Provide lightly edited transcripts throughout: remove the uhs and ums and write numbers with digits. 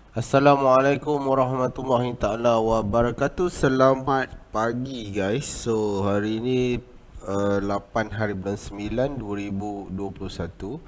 Assalamualaikum warahmatullahi taala wabarakatuh. Selamat pagi guys. So hari ini 8 hari bulan 9 2021.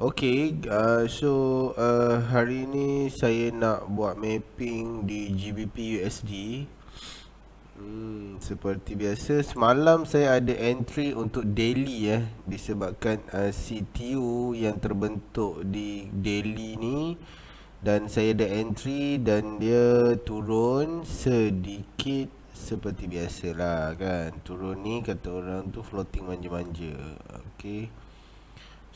Okay, hari ini saya nak buat mapping di GBP USD. Seperti biasa semalam saya ada entry untuk daily disebabkan CTU yang terbentuk di daily ni, dan saya ada entry dan dia turun sedikit seperti biasalah kan. Turun ni kata orang tu floating manja-manja. Okey.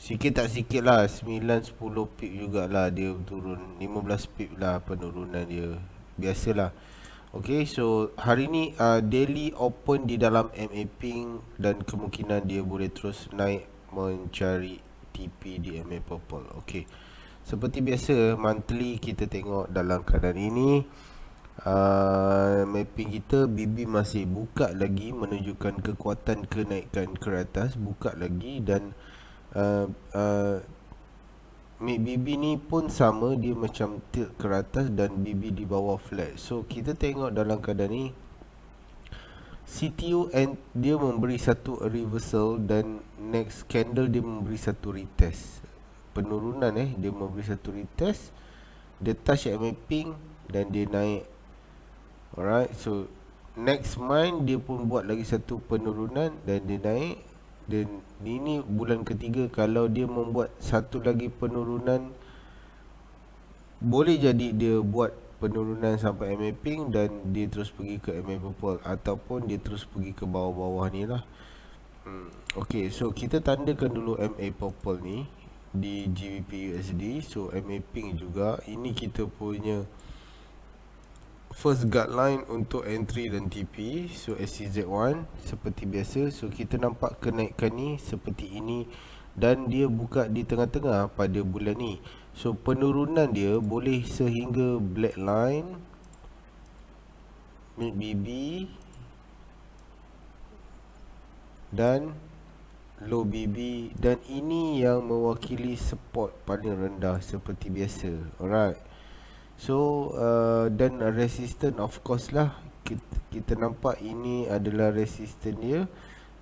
Sikit tak sikit lah, 9-10 pip jugalah dia turun. 15 pip lah penurunan dia. Biasalah. Okay, so hari ni daily open di dalam MA Pink dan kemungkinan dia boleh terus naik mencari TP di MA Purple. Okay, seperti biasa monthly kita tengok dalam keadaan ini mapping kita BB masih buka lagi, menunjukkan kekuatan kenaikan ke atas, buka lagi. Dan BB ni pun sama, dia macam tilt ke atas dan BB di bawah flat. So kita tengok dalam keadaan ni CTU and dia memberi satu reversal, dan next candle dia memberi satu retest penurunan. Dia memberi satu retest, dia touch at mapping dan dia naik. Alright, so next month dia pun buat lagi satu penurunan dan dia naik. Dan ini bulan ketiga, kalau dia membuat satu lagi penurunan, boleh jadi dia buat penurunan sampai MA Pink dan dia terus pergi ke MA Purple, ataupun dia terus pergi ke bawah-bawah ni lah. Okay, so kita tandakan dulu MA Purple ni di GBP USD. So MA Pink juga, ini kita punya first guideline untuk entry dan TP. So SCZ1 seperti biasa. So kita nampak kenaikan ni seperti ini, dan dia buka di tengah-tengah pada bulan ni. So penurunan dia boleh sehingga black line, mid BB dan low BB, dan ini yang mewakili support paling rendah seperti biasa. Alright. So dan resistance of course lah, kita nampak ini adalah resistance dia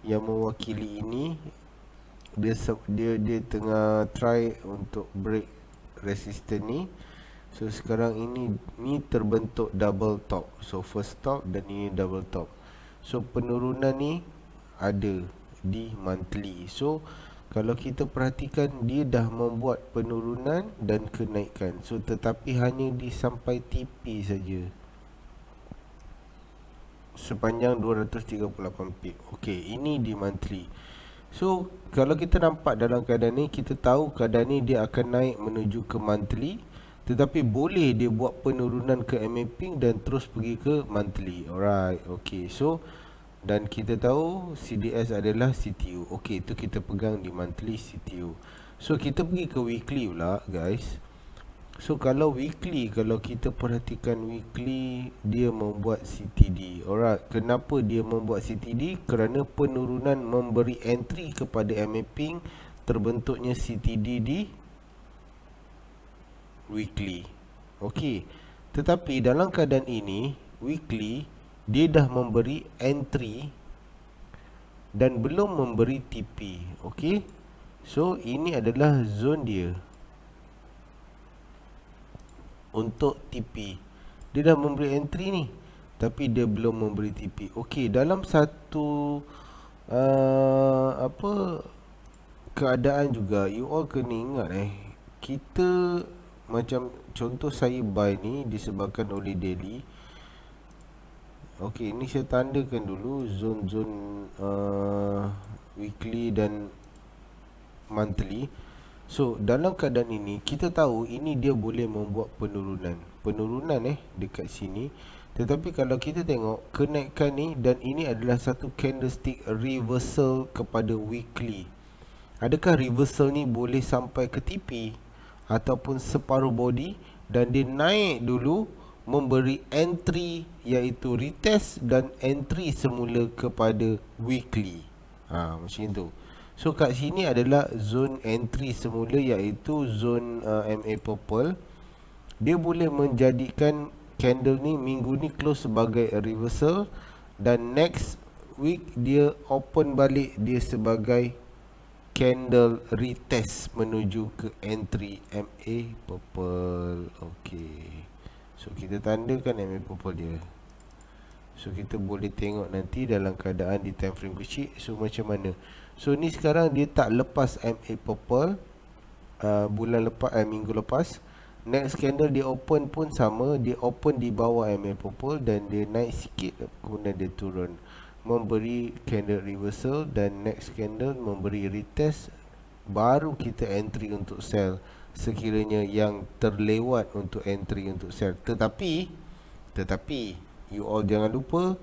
yang mewakili ini. Dia tengah try untuk break resistance ni. So sekarang ini terbentuk double top. So first top dan ini double top. So penurunan ni ada di monthly. So kalau kita perhatikan, dia dah membuat penurunan dan kenaikan. So tetapi hanya di sampai TP saja, sepanjang 238 pip. Okey, ini di monthly. So kalau kita nampak dalam keadaan ni, kita tahu keadaan ni dia akan naik menuju ke monthly, tetapi boleh dia buat penurunan ke MA Pink dan terus pergi ke monthly. Alright, okey. So dan kita tahu CDS adalah CTU. Okey, itu kita pegang di monthly CTU. So kita pergi ke weekly pula guys. So kalau weekly, kalau kita perhatikan weekly, dia membuat CTD. Alright, kenapa dia membuat CTD? Kerana penurunan memberi entry kepada MA Pink, terbentuknya CTD di weekly. Okey, tetapi dalam keadaan ini weekly dia dah memberi entry dan belum memberi TP. Okey, so ini adalah zone dia untuk TP. Dia dah memberi entry ni, tapi dia belum memberi TP. Okey, dalam satu keadaan juga, you all kena ingat kita macam contoh saya buy ni disebabkan oleh daily. Okey, ini saya tandakan dulu zone-zone weekly dan monthly. So dalam keadaan ini, kita tahu ini dia boleh membuat penurunan dekat sini. Tetapi kalau kita tengok kenaikan ni, dan ini adalah satu candlestick reversal kepada weekly. Adakah reversal ni boleh sampai ke TP ataupun separuh body, dan dia naik dulu memberi entry iaitu retest dan entry semula kepada weekly. Macam itu. So kat sini adalah zone entry semula, iaitu zone MA Purple. dia boleh menjadikan candle ni minggu ni close sebagai a reversal, dan next week dia open balik dia sebagai candle retest menuju ke entry MA purple. Okey, so kita tandakan MA purple dia. So kita boleh tengok nanti dalam keadaan di time frame kecil, so macam mana. So ni sekarang dia tak lepas MA purple minggu lepas. Next candle dia open pun sama, dia open di bawah MA purple dan dia naik sikit, kemudian dia turun, memberi candle reversal, dan next candle memberi retest. Baru kita entry untuk sell sekiranya yang terlewat untuk entry untuk sell. Tetapi you all jangan lupa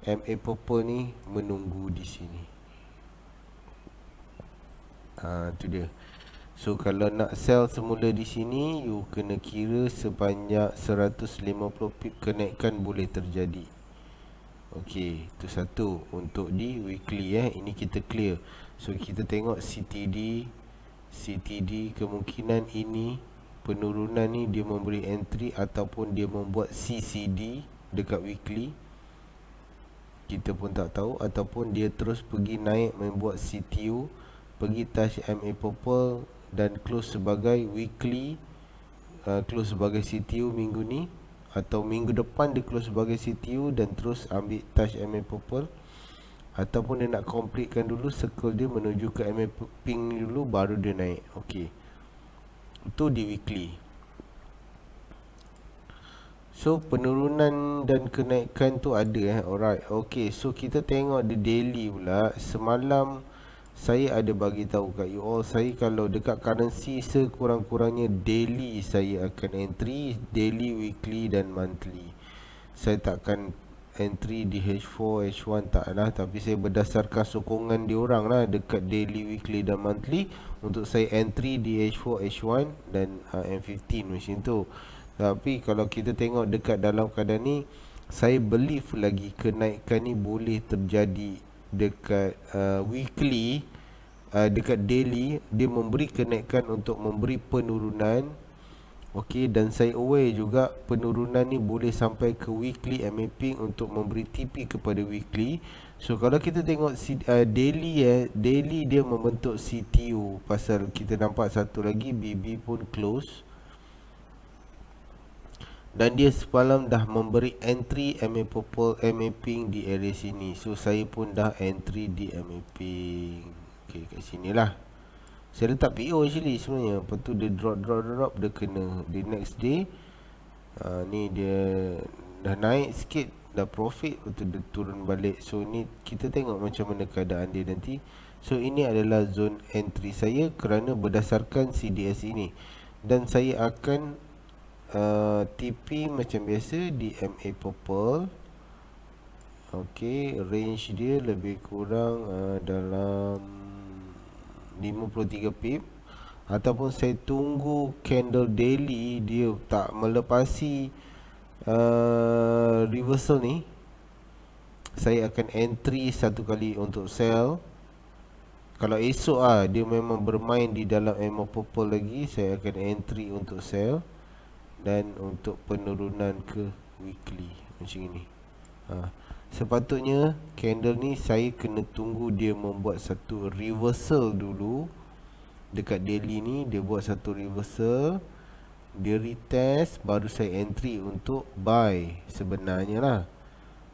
MA purple ni menunggu di sini. Tu dia. So kalau nak sell semula di sini, you kena kira sebanyak 150 pip kenaikan boleh terjadi. Okey, itu satu untuk di weekly ini kita clear. So kita tengok CTD kemungkinan ini penurunan ni dia memberi entry ataupun dia membuat CCD dekat weekly. Kita pun tak tahu, ataupun dia terus pergi naik membuat CTU, pergi touch MA purple dan close sebagai weekly, close sebagai CTU minggu ni, atau minggu depan dia close sebagai CTU dan terus ambil touch MA purple, ataupun dia nak completekan dulu circle dia menuju ke MA pink dulu baru dia naik. Okey, itu di weekly. So penurunan dan kenaikan tu ada alright. Okey, so kita tengok di daily pula. Semalam saya ada bagi tahu kat you all, saya kalau dekat currency sekurang-kurangnya daily saya akan entry, daily, weekly dan monthly. Saya takkan entry di H4, H1 tak lah, tapi saya berdasarkan sokongan diorang lah dekat daily, weekly dan monthly untuk saya entry di H4, H1 dan M15 macam tu. Tapi kalau kita tengok dekat dalam keadaan ni, saya believe lagi kenaikan ni boleh terjadi dekat weekly. Dekat daily dia memberi kenaikan untuk memberi penurunan. Okey, dan saya aware juga penurunan ni boleh sampai ke weekly MA pink untuk memberi TP kepada weekly. So kalau kita tengok daily daily dia membentuk CTU, pasal kita nampak satu lagi BB pun close. Dan dia semalam dah memberi entry MA purple, MA pink di area sini. So saya pun dah entry di MA pink. Okey, kat sini lah saya letak PO actually sebenarnya. Lepas tu dia drop dia kena di next day. Ni dia dah naik sikit, dah profit, betul dia turun balik. So ni kita tengok macam mana keadaan dia nanti. So ini adalah zone entry saya kerana berdasarkan CDS ini, dan saya akan TP macam biasa di MA purple. Okey, range dia lebih kurang dalam 53 pip, ataupun saya tunggu candle daily dia tak melepasi reversal ni, saya akan entry satu kali untuk sell. Kalau esok dia memang bermain di dalam MA purple lagi, saya akan entry untuk sell. Dan untuk penurunan ke weekly macam ini, sepatutnya candle ni saya kena tunggu dia membuat satu reversal dulu. Dekat daily ni dia buat satu reversal, dia retest, baru saya entry untuk buy sebenarnya lah.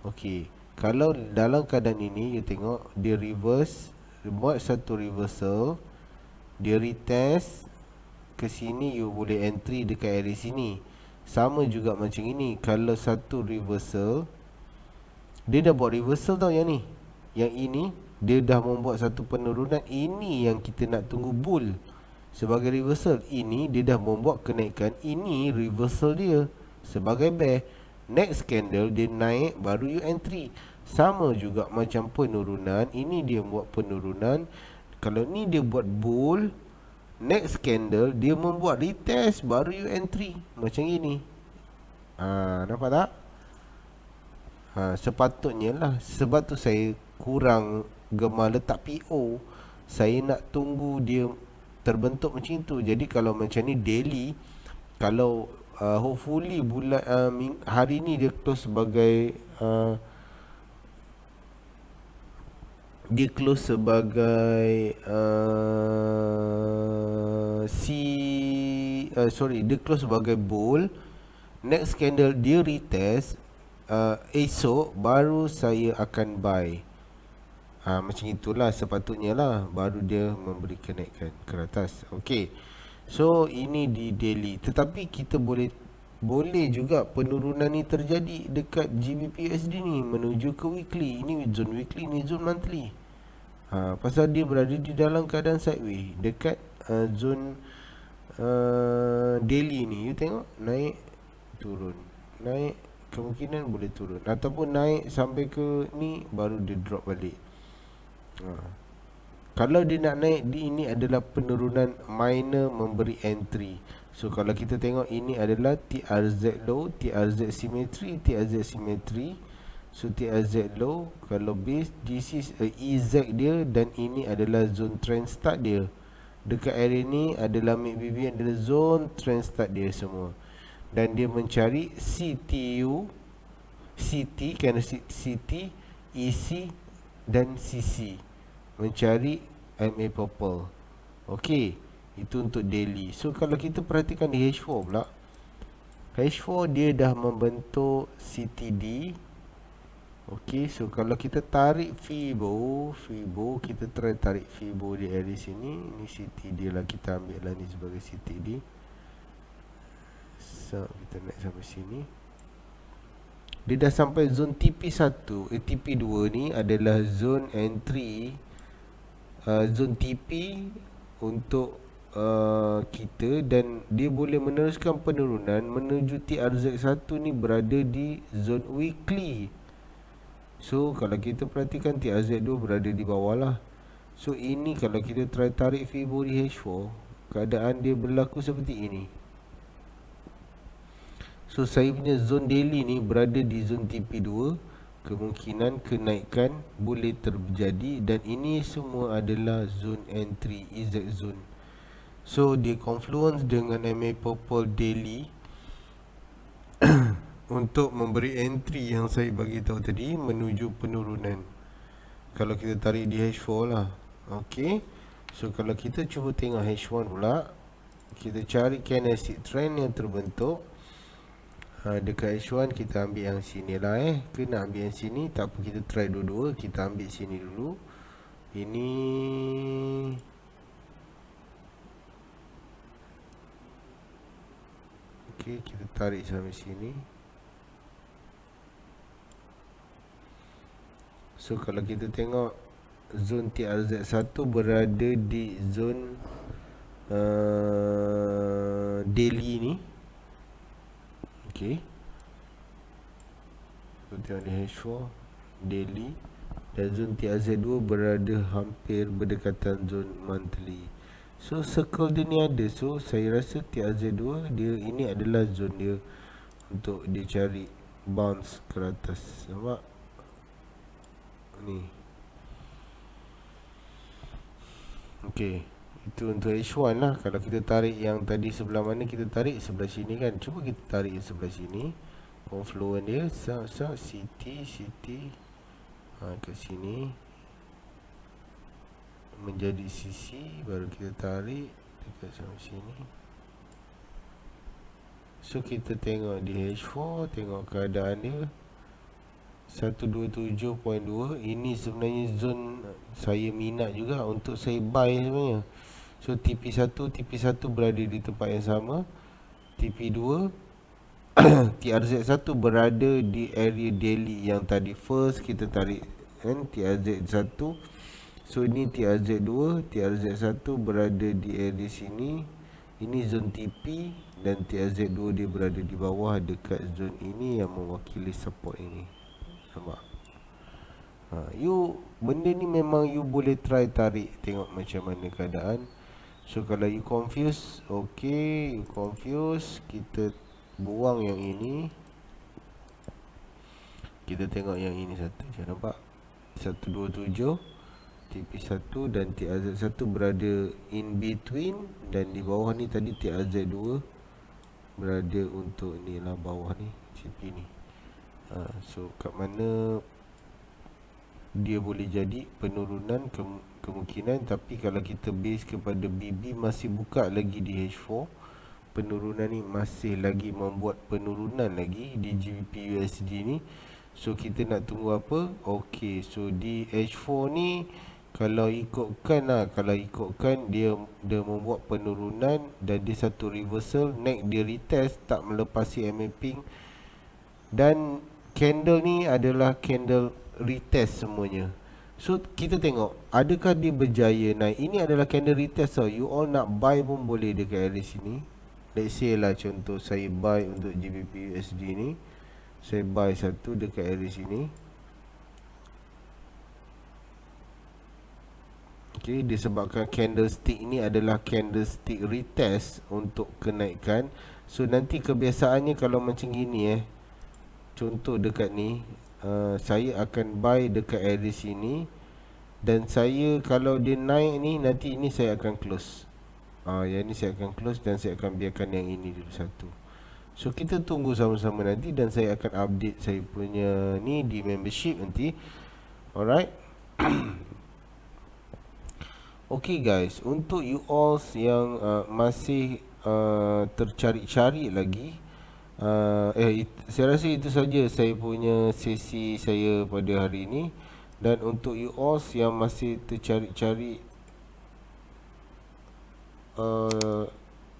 Okey, kalau dalam keadaan ini you tengok dia reverse, dia buat satu reversal, dia retest ke sini, you boleh entry dekat area sini. Sama juga macam ini, kalau satu reversal, dia dah buat reversal tau yang ni. Yang ini dia dah membuat satu penurunan. Ini yang kita nak tunggu bull sebagai reversal. Ini dia dah membuat kenaikan. Ini reversal dia sebagai bear. Next candle dia naik, baru you entry. Sama juga macam penurunan. Ini dia buat penurunan. Kalau ni dia buat bull, next candle dia membuat retest, baru you entry. Macam ini. Nampak tak? Sepatutnya lah. Sebab tu saya kurang gemar letak PO. Saya nak tunggu dia terbentuk macam itu. Jadi kalau macam ni daily, kalau hopefully bulan hari ni dia close sebagai dia close sebagai dia close sebagai bull. Next candle dia retest, esok baru saya akan buy. Macam itulah sepatutnya lah, baru dia memberi kenaikan ke atas. Okey, so ini di daily. Tetapi kita boleh juga penurunan ni terjadi dekat GBP/USD ni menuju ke weekly. Ini zone weekly, ni zone monthly. Pasal dia berada di dalam keadaan sideways dekat zone daily ni. You tengok, naik turun, naik, kemungkinan boleh turun, ataupun naik sampai ke ni baru dia drop balik. Kalau dia nak naik, ini adalah penurunan minor memberi entry. So kalau kita tengok, ini adalah TRZ low, TRZ symmetry, TRZ symmetry. So TRZ low, kalau base, this is a EZ dia, dan ini adalah zone trend start dia. Dekat area ni adalah MACD, adalah zone trend start dia semua. Dan dia mencari CTU, CT, candlestick CT, EC dan CC, mencari MA purple. Okey, itu untuk daily. So kalau kita perhatikan di H4 pula, H4 dia dah membentuk CTD. Okey, so kalau kita tarik Fibo, kita try tarik Fibo di area sini. Ini CTD lah, kita ambil lah ni sebagai CTD. So kita naik sampai sini, dia dah sampai zone TP1. TP2 ni adalah zone entry, zone TP untuk kita, dan dia boleh meneruskan penurunan menuju TRZ1 ni berada di zone weekly. So kalau kita perhatikan, TRZ2 berada di bawah lah. So ini kalau kita try tarik Fibo di H4, keadaan dia berlaku seperti ini. So saya punya zone daily ni berada di zone TP2. Kemungkinan kenaikan boleh terjadi, dan ini semua adalah zone entry, EZ zone. So dia confluence dengan MA purple daily untuk memberi entry yang saya bagi tahu tadi menuju penurunan. Kalau kita tarik di H4 lah. Okey, so kalau kita cuba tengok H1 pula, kita cari candlestick trend yang terbentuk. Dekat H1 kita ambil yang sini lah. Kena ambil yang sini, tak apa, kita try dua-dua. Kita ambil sini dulu. Ini okey, kita tarik sampai sini. So kalau kita tengok, zone TRZ1 berada di zone daily ni. Okey, kita tengok di H4 daily, dan zone TRZ2 berada hampir berdekatan zone monthly. So circle dia ni ada. So saya rasa TRZ2 dia, ini adalah zone dia untuk dia cari bounce ke atas. Nampak ni? Okey, itu untuk H1 lah. Kalau kita tarik yang tadi sebelah mana, kita tarik sebelah sini kan. Cuba kita tarik yang sebelah sini, confluence dia CT ke sini menjadi CC, baru kita tarik dekat sampai sini. So kita tengok di H4, tengok keadaan dia 127.2. Ini sebenarnya zone saya minat juga untuk saya buy sebenarnya. So TP1 berada di tempat yang sama. TP2 TRZ1 berada di area daily yang tadi first kita tarik kan, TRZ1. So ini TRZ2, TRZ1 berada di area sini. Ini zone TP, dan TRZ2 dia berada di bawah dekat zone ini yang mewakili support ini. Nampak? Benda ni memang you boleh try tarik, tengok macam mana keadaan. So kalau you confuse, okay, you confuse, kita buang yang ini. Kita tengok yang ini satu je, nampak? 127 TP1 dan TRZ1 berada in between, dan di bawah ni tadi TRZ2 berada untuk ni lah bawah ni, CP ni. So kat mana dia boleh jadi penurunan kemungkinan, tapi kalau kita base kepada BB masih buka lagi di H4, penurunan ni masih lagi membuat penurunan lagi di GBP USD ni. So kita nak tunggu apa? Okey, so di H4 ni kalau ikutkan dia membuat penurunan dan dia satu reversal, next dia retest tak melepasi MA pink, dan candle ni adalah candle retest semuanya. So kita tengok adakah dia berjaya naik. Ini adalah candle retest tau. You all nak buy pun boleh dekat area sini. Let's say lah contoh saya buy untuk GBP USD ni, saya buy satu dekat area sini. Okay, disebabkan candlestick ni adalah candlestick retest untuk kenaikan. So nanti kebiasaannya kalau macam gini contoh dekat ni, saya akan buy dekat area sini, dan saya kalau dia naik ni, nanti ini saya akan close. Yang ni saya akan close dan saya akan biarkan yang ini dulu satu. So kita tunggu sama-sama nanti, dan saya akan update saya punya ni di membership nanti. Alright. Okay guys, untuk you all yang masih tercari-cari lagi, saya rasa itu saja saya punya sesi saya pada hari ini. Dan untuk you all yang masih tercari-cari,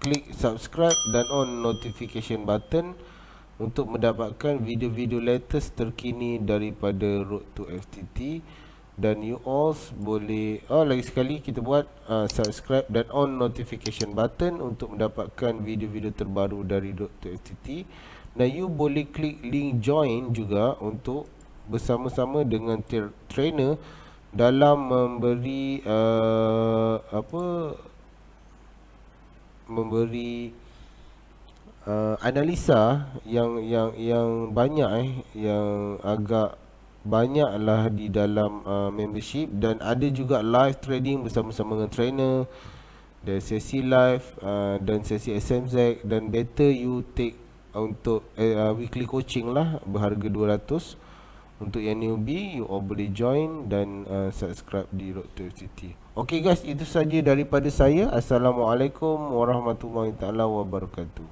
klik subscribe dan on notification button untuk mendapatkan video-video latest terkini daripada Road to FTT. Dan you all boleh lagi sekali kita buat subscribe dan on notification button untuk mendapatkan video-video terbaru dari Road to FTT. Dan you boleh klik link join juga untuk bersama-sama dengan trainer dalam memberi analisa yang banyak yang agak banyaklah di dalam membership. Dan ada juga live trading bersama-sama dengan trainer, dan sesi live dan sesi SMZ. Dan better you take untuk weekly coaching lah, berharga 200. Untuk yang newbie, you all boleh join dan subscribe di Road to FTT. Okay guys, itu saja daripada saya. Assalamualaikum warahmatullahi taala wabarakatuh.